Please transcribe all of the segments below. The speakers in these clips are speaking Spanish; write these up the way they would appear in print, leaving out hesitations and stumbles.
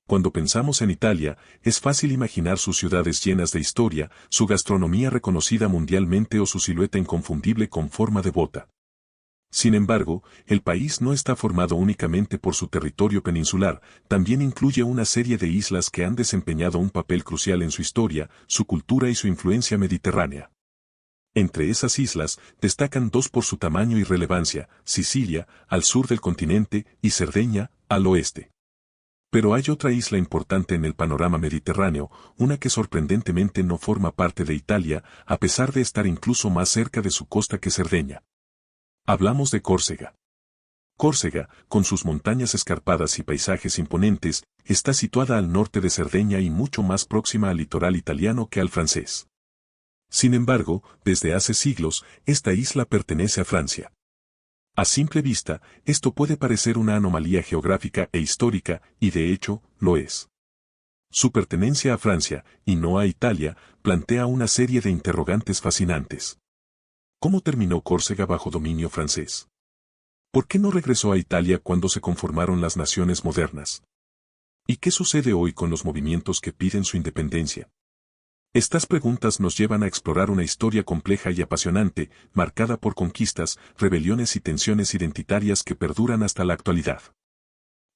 Cuando pensamos en Italia, es fácil imaginar sus ciudades llenas de historia, su gastronomía reconocida mundialmente o su silueta inconfundible con forma de bota. Sin embargo, el país no está formado únicamente por su territorio peninsular, también incluye una serie de islas que han desempeñado un papel crucial en su historia, su cultura y su influencia mediterránea. Entre esas islas, destacan dos por su tamaño y relevancia: Sicilia, al sur del continente, y Cerdeña, al oeste. Pero hay otra isla importante en el panorama mediterráneo, una que sorprendentemente no forma parte de Italia, a pesar de estar incluso más cerca de su costa que Cerdeña. Hablamos de Córcega. Córcega, con sus montañas escarpadas y paisajes imponentes, está situada al norte de Cerdeña y mucho más próxima al litoral italiano que al francés. Sin embargo, desde hace siglos, esta isla pertenece a Francia. A simple vista, esto puede parecer una anomalía geográfica e histórica, y de hecho, lo es. Su pertenencia a Francia, y no a Italia, plantea una serie de interrogantes fascinantes. ¿Cómo terminó Córcega bajo dominio francés? ¿Por qué no regresó a Italia cuando se conformaron las naciones modernas? ¿Y qué sucede hoy con los movimientos que piden su independencia? Estas preguntas nos llevan a explorar una historia compleja y apasionante, marcada por conquistas, rebeliones y tensiones identitarias que perduran hasta la actualidad.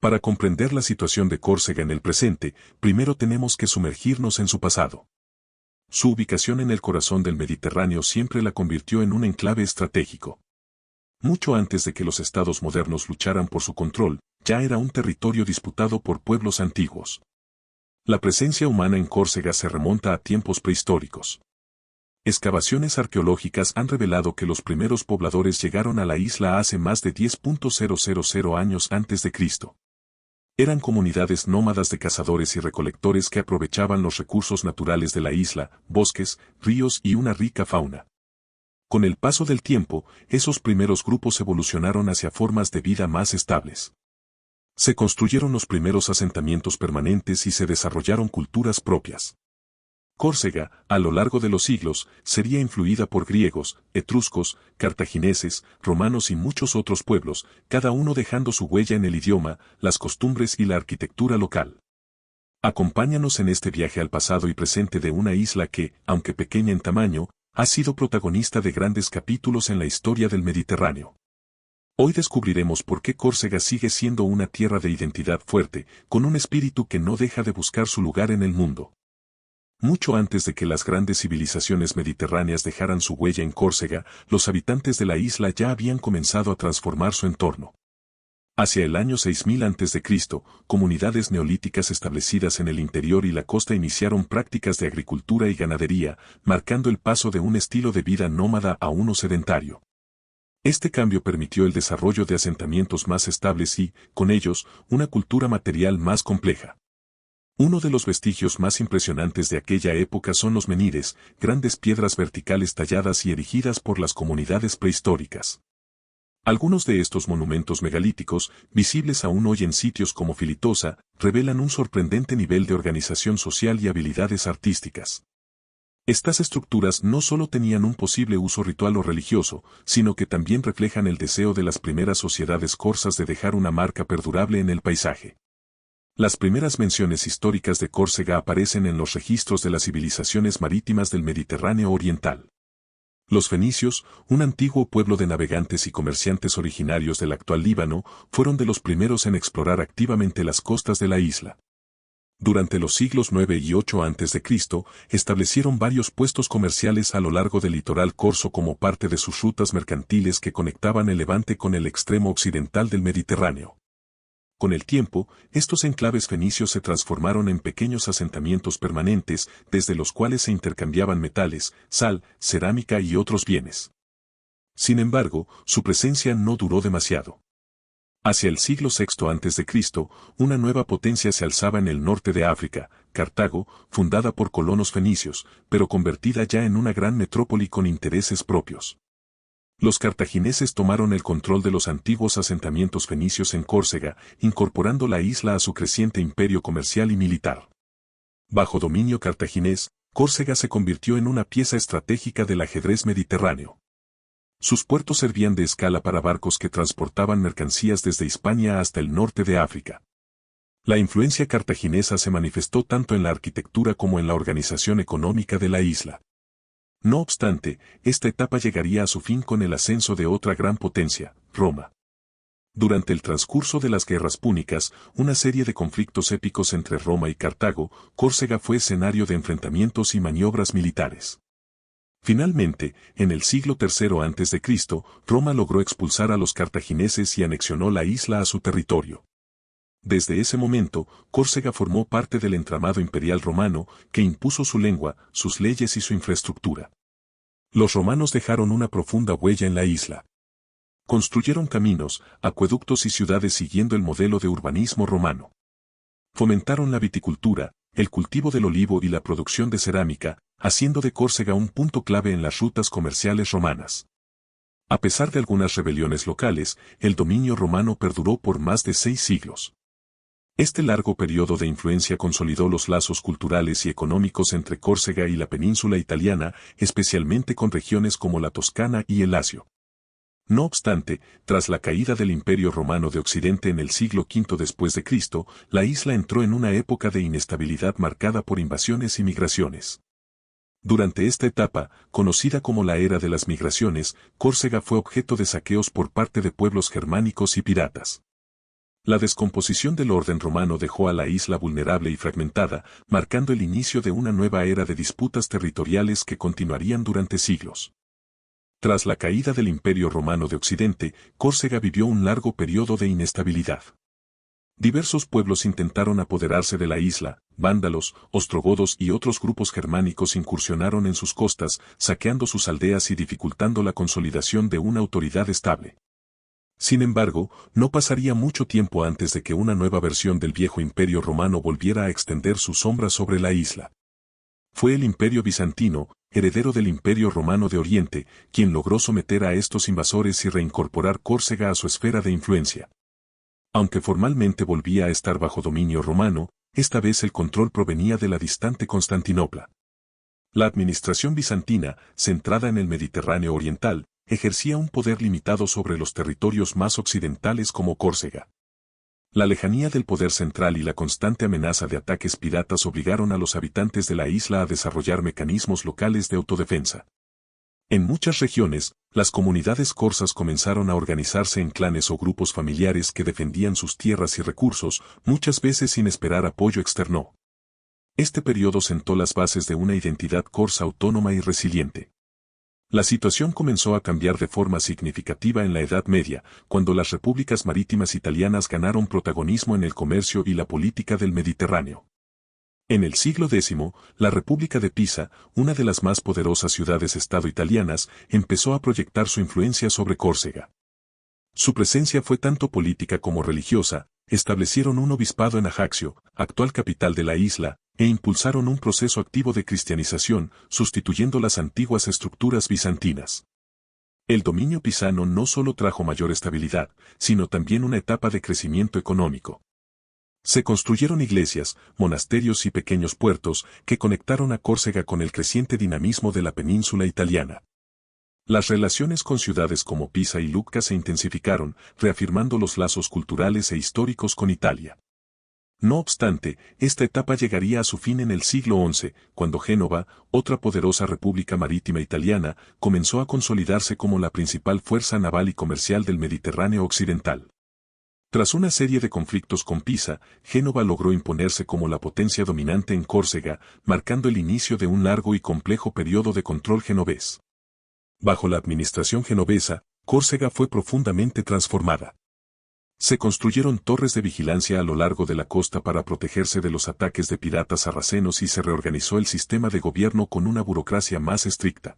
Para comprender la situación de Córcega en el presente, primero tenemos que sumergirnos en su pasado. Su ubicación en el corazón del Mediterráneo siempre la convirtió en un enclave estratégico. Mucho antes de que los estados modernos lucharan por su control, ya era un territorio disputado por pueblos antiguos. La presencia humana en Córcega se remonta a tiempos prehistóricos. Excavaciones arqueológicas han revelado que los primeros pobladores llegaron a la isla hace más de 10.000 años antes de Cristo. Eran comunidades nómadas de cazadores y recolectores que aprovechaban los recursos naturales de la isla, bosques, ríos y una rica fauna. Con el paso del tiempo, esos primeros grupos evolucionaron hacia formas de vida más estables. Se construyeron los primeros asentamientos permanentes y se desarrollaron culturas propias. Córcega, a lo largo de los siglos, sería influida por griegos, etruscos, cartagineses, romanos y muchos otros pueblos, cada uno dejando su huella en el idioma, las costumbres y la arquitectura local. Acompáñanos en este viaje al pasado y presente de una isla que, aunque pequeña en tamaño, ha sido protagonista de grandes capítulos en la historia del Mediterráneo. Hoy descubriremos por qué Córcega sigue siendo una tierra de identidad fuerte, con un espíritu que no deja de buscar su lugar en el mundo. Mucho antes de que las grandes civilizaciones mediterráneas dejaran su huella en Córcega, los habitantes de la isla ya habían comenzado a transformar su entorno. Hacia el año 6000 a.C., comunidades neolíticas establecidas en el interior y la costa iniciaron prácticas de agricultura y ganadería, marcando el paso de un estilo de vida nómada a uno sedentario. Este cambio permitió el desarrollo de asentamientos más estables y, con ellos, una cultura material más compleja. Uno de los vestigios más impresionantes de aquella época son los menhires, grandes piedras verticales talladas y erigidas por las comunidades prehistóricas. Algunos de estos monumentos megalíticos, visibles aún hoy en sitios como Filitosa, revelan un sorprendente nivel de organización social y habilidades artísticas. Estas estructuras no solo tenían un posible uso ritual o religioso, sino que también reflejan el deseo de las primeras sociedades corsas de dejar una marca perdurable en el paisaje. Las primeras menciones históricas de Córcega aparecen en los registros de las civilizaciones marítimas del Mediterráneo oriental. Los fenicios, un antiguo pueblo de navegantes y comerciantes originarios del actual Líbano, fueron de los primeros en explorar activamente las costas de la isla. Durante los siglos 9 y 8 a.C., establecieron varios puestos comerciales a lo largo del litoral corso como parte de sus rutas mercantiles que conectaban el Levante con el extremo occidental del Mediterráneo. Con el tiempo, estos enclaves fenicios se transformaron en pequeños asentamientos permanentes, desde los cuales se intercambiaban metales, sal, cerámica y otros bienes. Sin embargo, su presencia no duró demasiado. Hacia el siglo VI a.C., una nueva potencia se alzaba en el norte de África, Cartago, fundada por colonos fenicios, pero convertida ya en una gran metrópoli con intereses propios. Los cartagineses tomaron el control de los antiguos asentamientos fenicios en Córcega, incorporando la isla a su creciente imperio comercial y militar. Bajo dominio cartaginés, Córcega se convirtió en una pieza estratégica del ajedrez mediterráneo. Sus puertos servían de escala para barcos que transportaban mercancías desde Hispania hasta el norte de África. La influencia cartaginesa se manifestó tanto en la arquitectura como en la organización económica de la isla. No obstante, esta etapa llegaría a su fin con el ascenso de otra gran potencia, Roma. Durante el transcurso de las guerras púnicas, una serie de conflictos épicos entre Roma y Cartago, Córcega fue escenario de enfrentamientos y maniobras militares. Finalmente, en el siglo III a.C., Roma logró expulsar a los cartagineses y anexionó la isla a su territorio. Desde ese momento, Córcega formó parte del entramado imperial romano, que impuso su lengua, sus leyes y su infraestructura. Los romanos dejaron una profunda huella en la isla. Construyeron caminos, acueductos y ciudades siguiendo el modelo de urbanismo romano. Fomentaron la viticultura, el cultivo del olivo y la producción de cerámica, haciendo de Córcega un punto clave en las rutas comerciales romanas. A pesar de algunas rebeliones locales, el dominio romano perduró por más de 6 siglos. Este largo periodo de influencia consolidó los lazos culturales y económicos entre Córcega y la península italiana, especialmente con regiones como la Toscana y el Lacio. No obstante, tras la caída del Imperio Romano de Occidente en el siglo V después de Cristo, la isla entró en una época de inestabilidad marcada por invasiones y migraciones. Durante esta etapa, conocida como la Era de las Migraciones, Córcega fue objeto de saqueos por parte de pueblos germánicos y piratas. La descomposición del orden romano dejó a la isla vulnerable y fragmentada, marcando el inicio de una nueva era de disputas territoriales que continuarían durante siglos. Tras la caída del Imperio Romano de Occidente, Córcega vivió un largo periodo de inestabilidad. Diversos pueblos intentaron apoderarse de la isla, vándalos, ostrogodos y otros grupos germánicos incursionaron en sus costas, saqueando sus aldeas y dificultando la consolidación de una autoridad estable. Sin embargo, no pasaría mucho tiempo antes de que una nueva versión del viejo imperio romano volviera a extender su sombra sobre la isla. Fue el Imperio Bizantino, heredero del Imperio Romano de Oriente, quien logró someter a estos invasores y reincorporar Córcega a su esfera de influencia. Aunque formalmente volvía a estar bajo dominio romano, esta vez el control provenía de la distante Constantinopla. La administración bizantina, centrada en el Mediterráneo oriental, ejercía un poder limitado sobre los territorios más occidentales como Córcega. La lejanía del poder central y la constante amenaza de ataques piratas obligaron a los habitantes de la isla a desarrollar mecanismos locales de autodefensa. En muchas regiones, las comunidades corsas comenzaron a organizarse en clanes o grupos familiares que defendían sus tierras y recursos, muchas veces sin esperar apoyo externo. Este periodo sentó las bases de una identidad corsa autónoma y resiliente. La situación comenzó a cambiar de forma significativa en la Edad Media, cuando las repúblicas marítimas italianas ganaron protagonismo en el comercio y la política del Mediterráneo. En el siglo X, la República de Pisa, una de las más poderosas ciudades-estado italianas, empezó a proyectar su influencia sobre Córcega. Su presencia fue tanto política como religiosa, establecieron un obispado en Ajaccio, actual capital de la isla, e impulsaron un proceso activo de cristianización, sustituyendo las antiguas estructuras bizantinas. El dominio pisano no solo trajo mayor estabilidad, sino también una etapa de crecimiento económico. Se construyeron iglesias, monasterios y pequeños puertos que conectaron a Córcega con el creciente dinamismo de la península italiana. Las relaciones con ciudades como Pisa y Lucca se intensificaron, reafirmando los lazos culturales e históricos con Italia. No obstante, esta etapa llegaría a su fin en el siglo XI, cuando Génova, otra poderosa república marítima italiana, comenzó a consolidarse como la principal fuerza naval y comercial del Mediterráneo occidental. Tras una serie de conflictos con Pisa, Génova logró imponerse como la potencia dominante en Córcega, marcando el inicio de un largo y complejo periodo de control genovés. Bajo la administración genovesa, Córcega fue profundamente transformada. Se construyeron torres de vigilancia a lo largo de la costa para protegerse de los ataques de piratas sarracenos y se reorganizó el sistema de gobierno con una burocracia más estricta.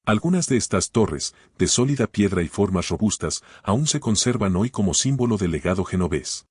Algunas de estas torres, de sólida piedra y formas robustas, aún se conservan hoy como símbolo del legado genovés.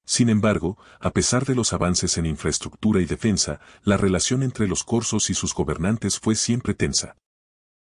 Sin embargo, a pesar de los avances en infraestructura y defensa, la relación entre los corsos y sus gobernantes fue siempre tensa.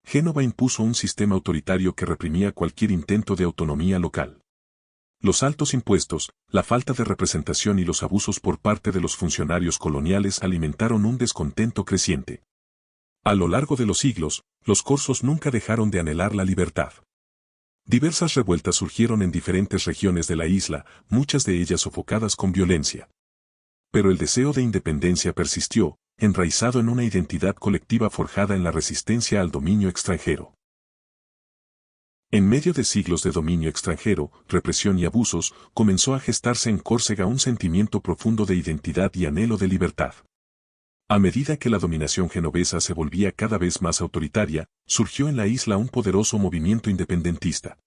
Génova impuso un sistema autoritario que reprimía cualquier intento de autonomía local. Los altos impuestos, la falta de representación y los abusos por parte de los funcionarios coloniales alimentaron un descontento creciente. A lo largo de los siglos, los corsos nunca dejaron de anhelar la libertad. Diversas revueltas surgieron en diferentes regiones de la isla, muchas de ellas sofocadas con violencia. Pero el deseo de independencia persistió, enraizado en una identidad colectiva forjada en la resistencia al dominio extranjero. En medio de siglos de dominio extranjero, represión y abusos, comenzó a gestarse en Córcega un sentimiento profundo de identidad y anhelo de libertad. A medida que la dominación genovesa se volvía cada vez más autoritaria, surgió en la isla un poderoso movimiento independentista.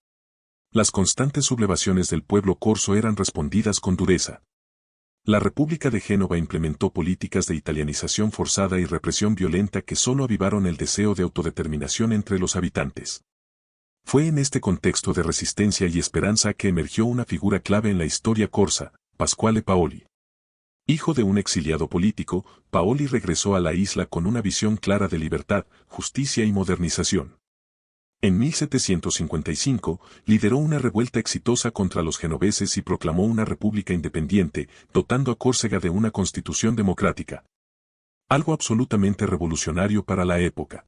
Las constantes sublevaciones del pueblo corso eran respondidas con dureza. La República de Génova implementó políticas de italianización forzada y represión violenta que solo avivaron el deseo de autodeterminación entre los habitantes. Fue en este contexto de resistencia y esperanza que emergió una figura clave en la historia corsa, Pasquale Paoli. Hijo de un exiliado político, Paoli regresó a la isla con una visión clara de libertad, justicia y modernización. En 1755, lideró una revuelta exitosa contra los genoveses y proclamó una república independiente, dotando a Córcega de una constitución democrática. Algo absolutamente revolucionario para la época.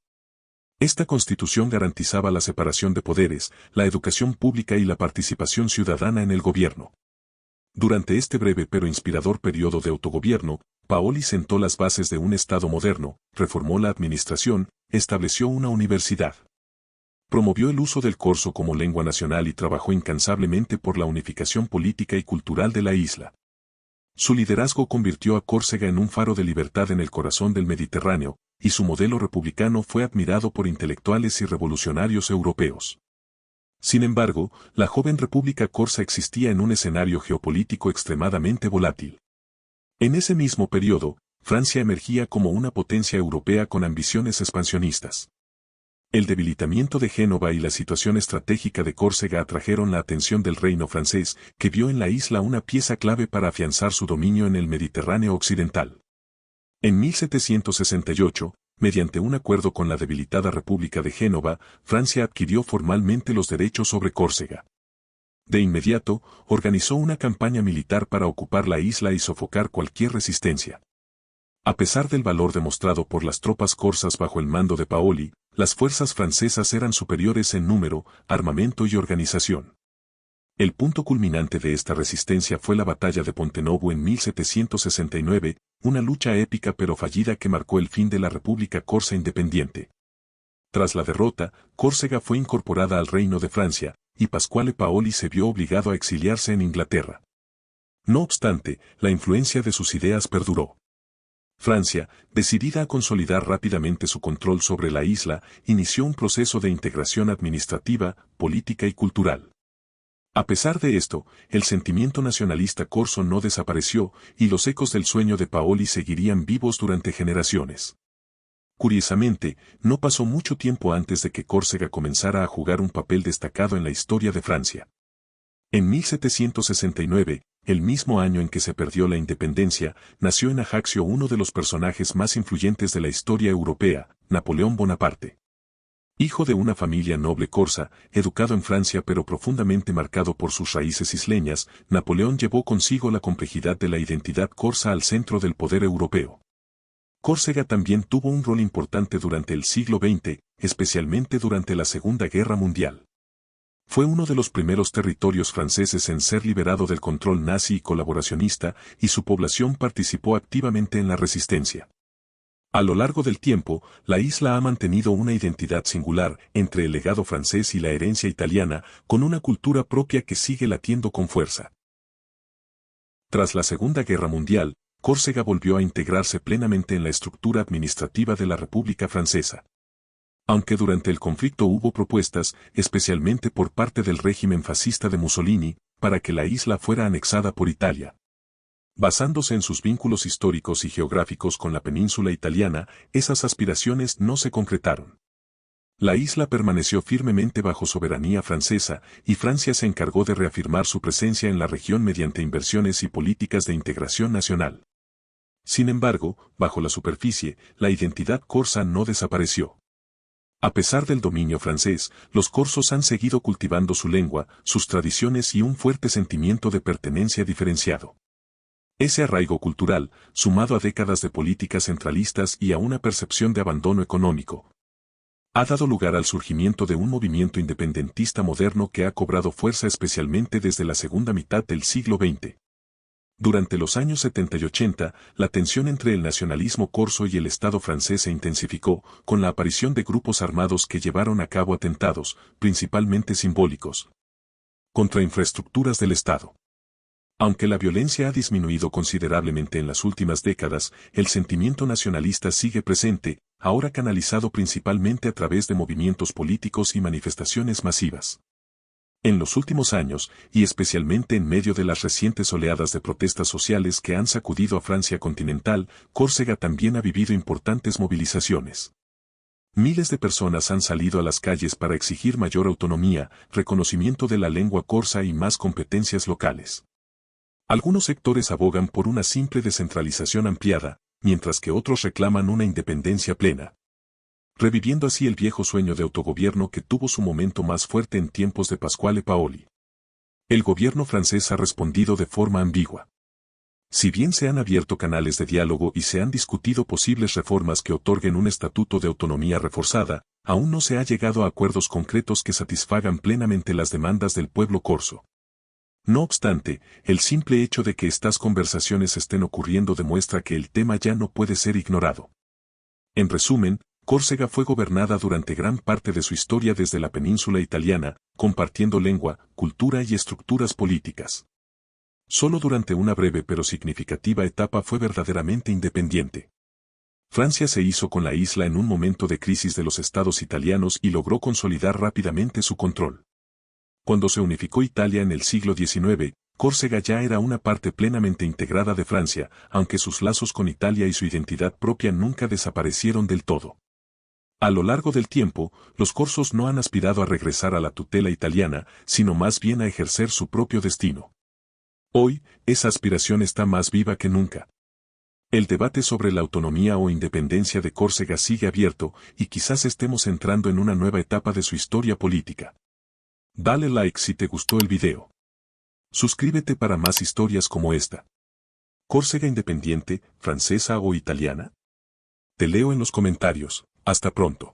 Esta constitución garantizaba la separación de poderes, la educación pública y la participación ciudadana en el gobierno. Durante este breve pero inspirador periodo de autogobierno, Paoli sentó las bases de un Estado moderno, reformó la administración, estableció una universidad. Promovió el uso del corso como lengua nacional y trabajó incansablemente por la unificación política y cultural de la isla. Su liderazgo convirtió a Córcega en un faro de libertad en el corazón del Mediterráneo, y su modelo republicano fue admirado por intelectuales y revolucionarios europeos. Sin embargo, la joven República Corsa existía en un escenario geopolítico extremadamente volátil. En ese mismo periodo, Francia emergía como una potencia europea con ambiciones expansionistas. El debilitamiento de Génova y la situación estratégica de Córcega atrajeron la atención del reino francés, que vio en la isla una pieza clave para afianzar su dominio en el Mediterráneo occidental. En 1768, mediante un acuerdo con la debilitada República de Génova, Francia adquirió formalmente los derechos sobre Córcega. De inmediato, organizó una campaña militar para ocupar la isla y sofocar cualquier resistencia. A pesar del valor demostrado por las tropas corsas bajo el mando de Paoli, las fuerzas francesas eran superiores en número, armamento y organización. El punto culminante de esta resistencia fue la batalla de Pontenovo en 1769, una lucha épica pero fallida que marcó el fin de la República Corsa independiente. Tras la derrota, Córcega fue incorporada al Reino de Francia, y Pasquale Paoli se vio obligado a exiliarse en Inglaterra. No obstante, la influencia de sus ideas perduró. Francia, decidida a consolidar rápidamente su control sobre la isla, inició un proceso de integración administrativa, política y cultural. A pesar de esto, el sentimiento nacionalista corso no desapareció, y los ecos del sueño de Paoli seguirían vivos durante generaciones. Curiosamente, no pasó mucho tiempo antes de que Córcega comenzara a jugar un papel destacado en la historia de Francia. En 1769, el mismo año en que se perdió la independencia, nació en Ajaccio uno de los personajes más influyentes de la historia europea, Napoleón Bonaparte. Hijo de una familia noble corsa, educado en Francia pero profundamente marcado por sus raíces isleñas, Napoleón llevó consigo la complejidad de la identidad corsa al centro del poder europeo. Córcega también tuvo un rol importante durante el siglo XX, especialmente durante la Segunda Guerra Mundial. Fue uno de los primeros territorios franceses en ser liberado del control nazi y colaboracionista, y su población participó activamente en la resistencia. A lo largo del tiempo, la isla ha mantenido una identidad singular entre el legado francés y la herencia italiana, con una cultura propia que sigue latiendo con fuerza. Tras la Segunda Guerra Mundial, Córcega volvió a integrarse plenamente en la estructura administrativa de la República Francesa. Aunque durante el conflicto hubo propuestas, especialmente por parte del régimen fascista de Mussolini, para que la isla fuera anexada por Italia. Basándose en sus vínculos históricos y geográficos con la península italiana, esas aspiraciones no se concretaron. La isla permaneció firmemente bajo soberanía francesa, y Francia se encargó de reafirmar su presencia en la región mediante inversiones y políticas de integración nacional. Sin embargo, bajo la superficie, la identidad corsa no desapareció. A pesar del dominio francés, los corsos han seguido cultivando su lengua, sus tradiciones y un fuerte sentimiento de pertenencia diferenciado. Ese arraigo cultural, sumado a décadas de políticas centralistas y a una percepción de abandono económico, Ha dado lugar al surgimiento de un movimiento independentista moderno que ha cobrado fuerza especialmente desde la segunda mitad del siglo XX. Durante los años 70 y 80, la tensión entre el nacionalismo corso y el Estado francés se intensificó, con la aparición de grupos armados que llevaron a cabo atentados, principalmente simbólicos, contra infraestructuras del Estado. Aunque la violencia ha disminuido considerablemente en las últimas décadas, el sentimiento nacionalista sigue presente, ahora canalizado principalmente a través de movimientos políticos y manifestaciones masivas. En los últimos años, y especialmente en medio de las recientes oleadas de protestas sociales que han sacudido a Francia continental, Córcega también ha vivido importantes movilizaciones. Miles de personas han salido a las calles para exigir mayor autonomía, reconocimiento de la lengua corsa y más competencias locales. Algunos sectores abogan por una simple descentralización ampliada, mientras que otros reclaman una independencia plena, reviviendo así el viejo sueño de autogobierno que tuvo su momento más fuerte en tiempos de Pasquale Paoli. El gobierno francés ha respondido de forma ambigua. Si bien se han abierto canales de diálogo y se han discutido posibles reformas que otorguen un estatuto de autonomía reforzada, aún no se ha llegado a acuerdos concretos que satisfagan plenamente las demandas del pueblo corso. No obstante, el simple hecho de que estas conversaciones estén ocurriendo demuestra que el tema ya no puede ser ignorado. En resumen, Córcega fue gobernada durante gran parte de su historia desde la península italiana, compartiendo lengua, cultura y estructuras políticas. Solo durante una breve pero significativa etapa fue verdaderamente independiente. Francia se hizo con la isla en un momento de crisis de los estados italianos y logró consolidar rápidamente su control. Cuando se unificó Italia en el siglo XIX, Córcega ya era una parte plenamente integrada de Francia, aunque sus lazos con Italia y su identidad propia nunca desaparecieron del todo. A lo largo del tiempo, los corsos no han aspirado a regresar a la tutela italiana, sino más bien a ejercer su propio destino. Hoy, esa aspiración está más viva que nunca. El debate sobre la autonomía o independencia de Córcega sigue abierto, y quizás estemos entrando en una nueva etapa de su historia política. Dale like si te gustó el video. Suscríbete para más historias como esta. ¿Córcega independiente, francesa o italiana? Te leo en los comentarios. Hasta pronto.